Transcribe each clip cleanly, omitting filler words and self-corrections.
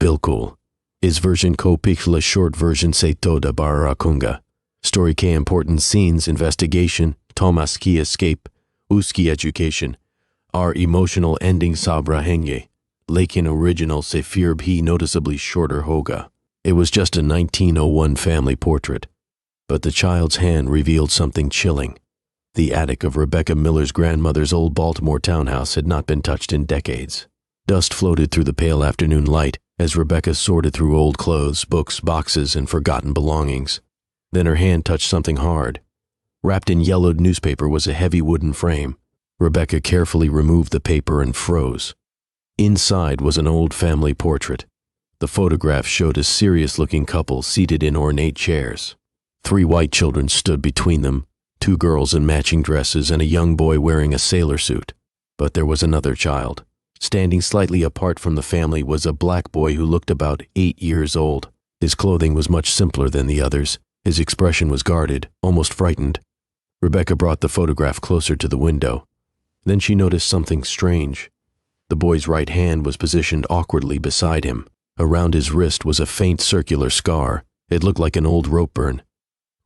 Bilkul. Is version ko pikla short version se toda barakunga. Story ke important scenes investigation, Thomas ki escape, uski education. Our emotional ending sabra henge. Lakin original se firb he noticeably shorter hoga. It was just a 1901 family portrait. But the child's hand revealed something chilling. The attic of Rebecca Miller's grandmother's old Baltimore townhouse had not been touched in decades. Dust floated through the pale afternoon light as Rebecca sorted through old clothes, books, boxes, and forgotten belongings. Then her hand touched something hard. Wrapped in yellowed newspaper was a heavy wooden frame. Rebecca carefully removed the paper and froze. Inside was an old family portrait. The photograph showed a serious-looking couple seated in ornate chairs. 3 white children stood between them, 2 girls in matching dresses and a young boy wearing a sailor suit. But there was another child. Standing slightly apart from the family was a black boy who looked about 8 years old. His clothing was much simpler than the others. His expression was guarded, almost frightened. Rebecca brought the photograph closer to the window. Then she noticed something strange. The boy's right hand was positioned awkwardly beside him. Around his wrist was a faint circular scar. It looked like an old rope burn.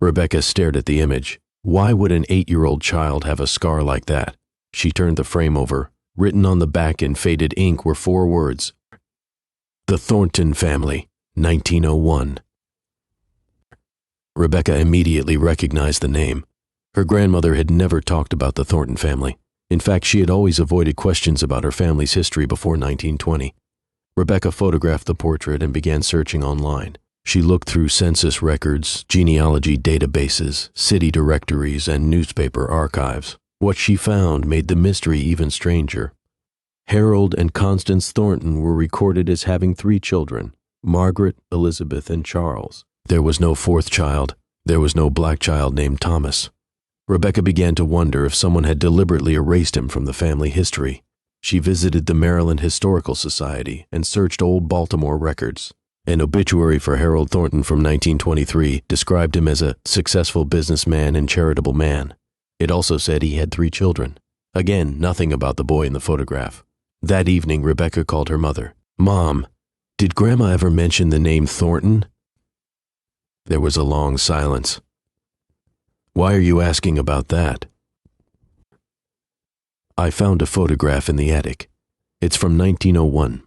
Rebecca stared at the image. Why would an 8-year-old child have a scar like that? She turned the frame over. Written on the back in faded ink were 4 words. The Thornton Family, 1901. Rebecca immediately recognized the name. Her grandmother had never talked about the Thornton family. In fact, she had always avoided questions about her family's history before 1920. Rebecca photographed the portrait and began searching online. She looked through census records, genealogy databases, city directories, and newspaper archives. What she found made the mystery even stranger. Harold and Constance Thornton were recorded as having 3 children, Margaret, Elizabeth, and Charles. There was no 4th child. There was no black child named Thomas. Rebecca began to wonder if someone had deliberately erased him from the family history. She visited the Maryland Historical Society and searched old Baltimore records. An obituary for Harold Thornton from 1923 described him as a successful businessman and charitable man. It also said he had 3 children. Again, nothing about the boy in the photograph. That evening, Rebecca called her mother. "Mom, did Grandma ever mention the name Thornton?" There was a long silence. "Why are you asking about that?" "I found a photograph in the attic. It's from 1901.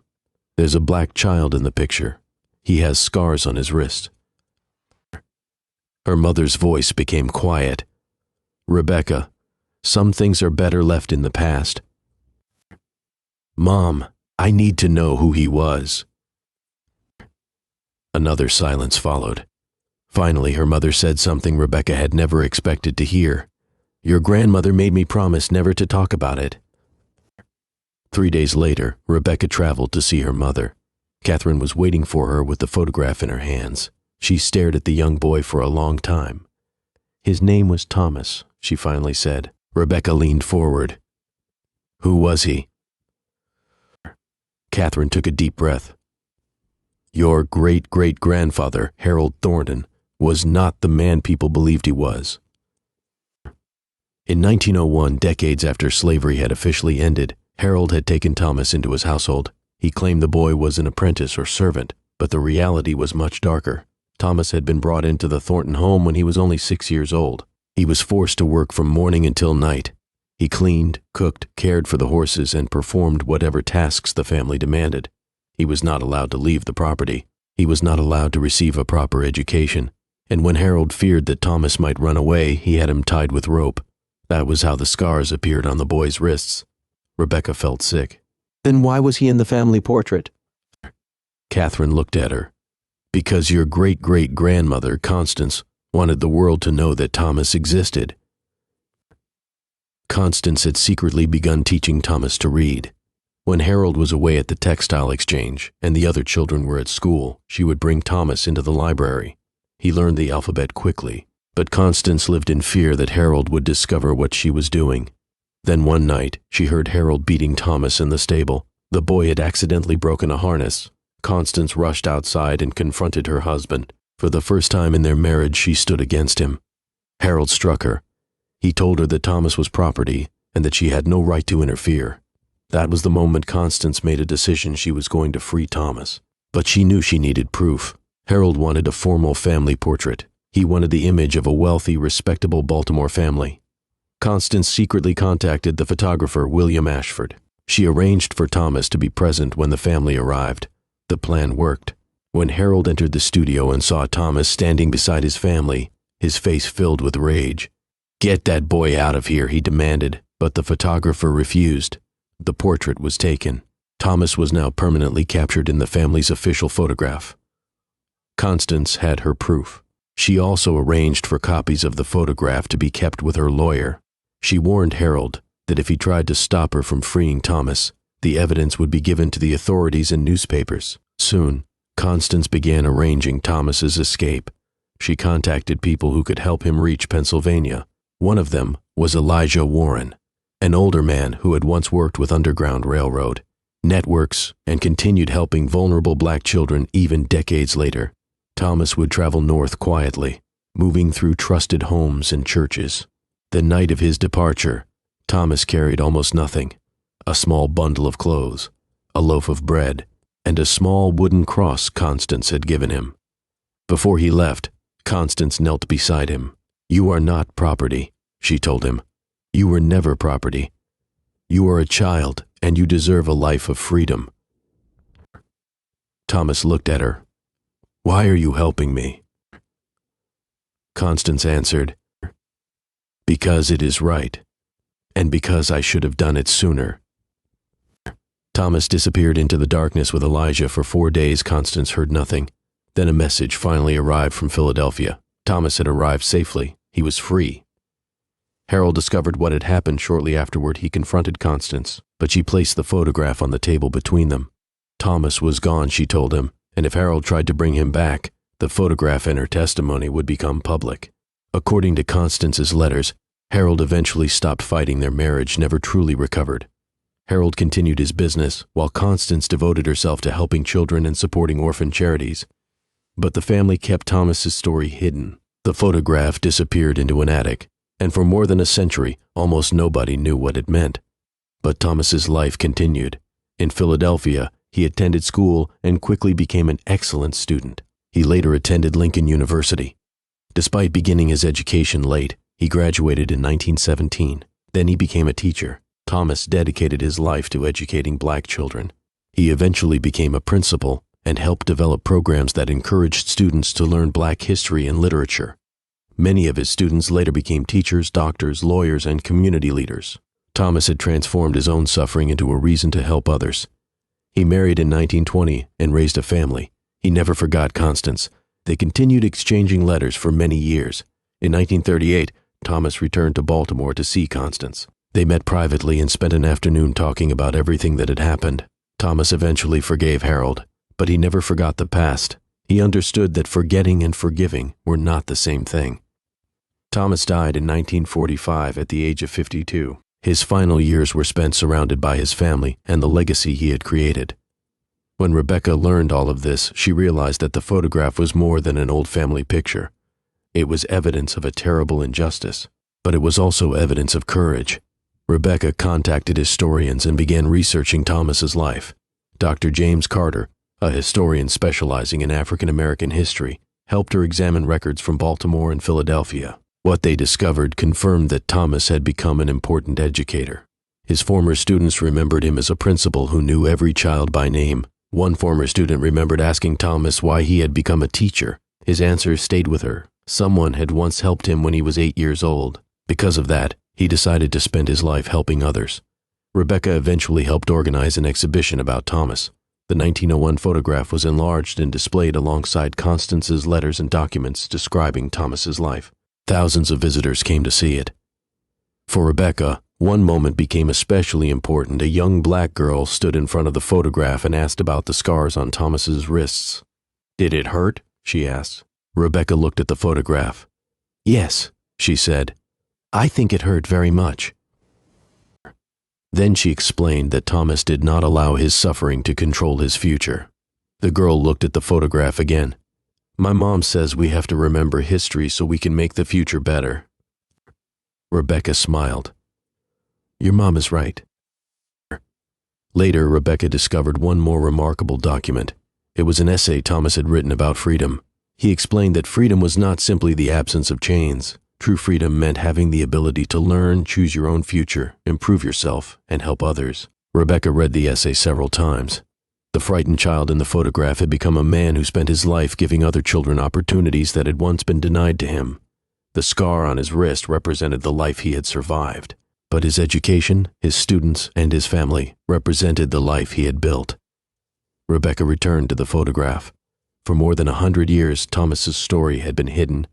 There's a black child in the picture. He has scars on his wrist." Her mother's voice became quiet. "Rebecca, some things are better left in the past." "Mom, I need to know who he was." Another silence followed. Finally, her mother said something Rebecca had never expected to hear. "Your grandmother made me promise never to talk about it." 3 days later, Rebecca traveled to see her mother. Catherine was waiting for her with the photograph in her hands. She stared at the young boy for a long time. "His name was Thomas," she finally said. Rebecca leaned forward. "Who was he?" Catherine took a deep breath. "Your great-great-grandfather, Harold Thornton, was not the man people believed he was." In 1901, decades after slavery had officially ended, Harold had taken Thomas into his household. He claimed the boy was an apprentice or servant, but the reality was much darker. Thomas had been brought into the Thornton home when he was only 6 years old. He was forced to work from morning until night. He cleaned, cooked, cared for the horses, and performed whatever tasks the family demanded. He was not allowed to leave the property. He was not allowed to receive a proper education. And when Harold feared that Thomas might run away, he had him tied with rope. That was how the scars appeared on the boy's wrists. Rebecca felt sick. "Then why was he in the family portrait?" Catherine looked at her. "Because your great-great-grandmother, Constance, wanted the world to know that Thomas existed." Constance had secretly begun teaching Thomas to read. When Harold was away at the textile exchange and the other children were at school, she would bring Thomas into the library. He learned the alphabet quickly, but Constance lived in fear that Harold would discover what she was doing. Then one night, she heard Harold beating Thomas in the stable. The boy had accidentally broken a harness. Constance rushed outside and confronted her husband. For the first time in their marriage, she stood against him. Harold struck her. He told her that Thomas was property and that she had no right to interfere. That was the moment Constance made a decision she was going to free Thomas. But she knew she needed proof. Harold wanted a formal family portrait. He wanted the image of a wealthy, respectable Baltimore family. Constance secretly contacted the photographer William Ashford. She arranged for Thomas to be present when the family arrived. The plan worked. When Harold entered the studio and saw Thomas standing beside his family, his face filled with rage. "Get that boy out of here," he demanded, but the photographer refused. The portrait was taken. Thomas was now permanently captured in the family's official photograph. Constance had her proof. She also arranged for copies of the photograph to be kept with her lawyer. She warned Harold that if he tried to stop her from freeing Thomas, the evidence would be given to the authorities and newspapers. Soon, Constance began arranging Thomas's escape. She contacted people who could help him reach Pennsylvania. One of them was Elijah Warren, an older man who had once worked with Underground Railroad networks and continued helping vulnerable black children even decades later. Thomas would travel north quietly, moving through trusted homes and churches. The night of his departure, Thomas carried almost nothing: a small bundle of clothes, a loaf of bread, and a small wooden cross Constance had given him. Before he left, Constance knelt beside him. "You are not property," she told him. "You were never property. You are a child, and you deserve a life of freedom." Thomas looked at her. "Why are you helping me?" Constance answered, "Because it is right, and because I should have done it sooner." Thomas disappeared into the darkness with Elijah. For 4 days, Constance heard nothing. Then a message finally arrived from Philadelphia. Thomas had arrived safely. He was free. Harold discovered what had happened shortly afterward. He confronted Constance, but she placed the photograph on the table between them. Thomas was gone, she told him, and if Harold tried to bring him back, the photograph and her testimony would become public. According to Constance's letters, Harold eventually stopped fighting. Their marriage never truly recovered. Harold continued his business, while Constance devoted herself to helping children and supporting orphan charities. But the family kept Thomas's story hidden. The photograph disappeared into an attic, and for more than a century, almost nobody knew what it meant. But Thomas's life continued. In Philadelphia, he attended school and quickly became an excellent student. He later attended Lincoln University. Despite beginning his education late, he graduated in 1917. Then he became a teacher. Thomas dedicated his life to educating black children. He eventually became a principal and helped develop programs that encouraged students to learn black history and literature. Many of his students later became teachers, doctors, lawyers, and community leaders. Thomas had transformed his own suffering into a reason to help others. He married in 1920 and raised a family. He never forgot Constance. They continued exchanging letters for many years. In 1938, Thomas returned to Baltimore to see Constance. They met privately and spent an afternoon talking about everything that had happened. Thomas eventually forgave Harold, but he never forgot the past. He understood that forgetting and forgiving were not the same thing. Thomas died in 1945 at the age of 52. His final years were spent surrounded by his family and the legacy he had created. When Rebecca learned all of this, she realized that the photograph was more than an old family picture. It was evidence of a terrible injustice, but it was also evidence of courage. Rebecca contacted historians and began researching Thomas's life. Dr. James Carter, a historian specializing in African American history, helped her examine records from Baltimore and Philadelphia. What they discovered confirmed that Thomas had become an important educator. His former students remembered him as a principal who knew every child by name. One former student remembered asking Thomas why he had become a teacher. His answer stayed with her. Someone had once helped him when he was 8 years old. Because of that, he decided to spend his life helping others. Rebecca eventually helped organize an exhibition about Thomas. The 1901 photograph was enlarged and displayed alongside Constance's letters and documents describing Thomas's life. Thousands of visitors came to see it. For Rebecca, one moment became especially important. A young black girl stood in front of the photograph and asked about the scars on Thomas's wrists. "Did it hurt?" she asked. Rebecca looked at the photograph. "Yes," she said. "I think it hurt very much." Then she explained that Thomas did not allow his suffering to control his future. The girl looked at the photograph again. "My mom says we have to remember history so we can make the future better." Rebecca smiled. "Your mom is right." Later, Rebecca discovered one more remarkable document. It was an essay Thomas had written about freedom. He explained that freedom was not simply the absence of chains. True freedom meant having the ability to learn, choose your own future, improve yourself, and help others. Rebecca read the essay several times. The frightened child in the photograph had become a man who spent his life giving other children opportunities that had once been denied to him. The scar on his wrist represented the life he had survived, but his education, his students, and his family represented the life he had built. Rebecca returned to the photograph. For more than 100 years, Thomas's story had been hidden.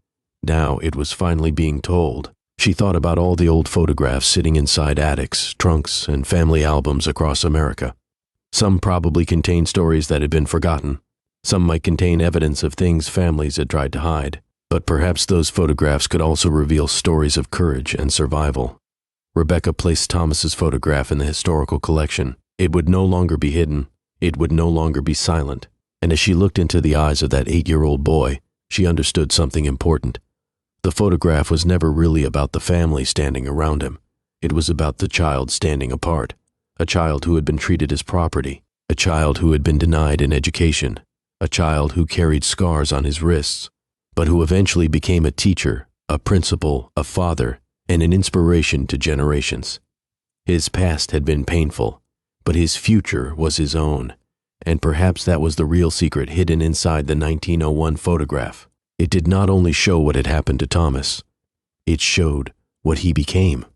Now it was finally being told. She thought about all the old photographs sitting inside attics, trunks, and family albums across America. Some probably contained stories that had been forgotten. Some might contain evidence of things families had tried to hide. But perhaps those photographs could also reveal stories of courage and survival. Rebecca placed Thomas's photograph in the historical collection. It would no longer be hidden. It would no longer be silent. And as she looked into the eyes of that 8-year-old boy, she understood something important. The photograph was never really about the family standing around him. It was about the child standing apart, a child who had been treated as property, a child who had been denied an education, a child who carried scars on his wrists, but who eventually became a teacher, a principal, a father, and an inspiration to generations. His past had been painful, but his future was his own, and perhaps that was the real secret hidden inside the 1901 photograph. It did not only show what had happened to Thomas, it showed what he became.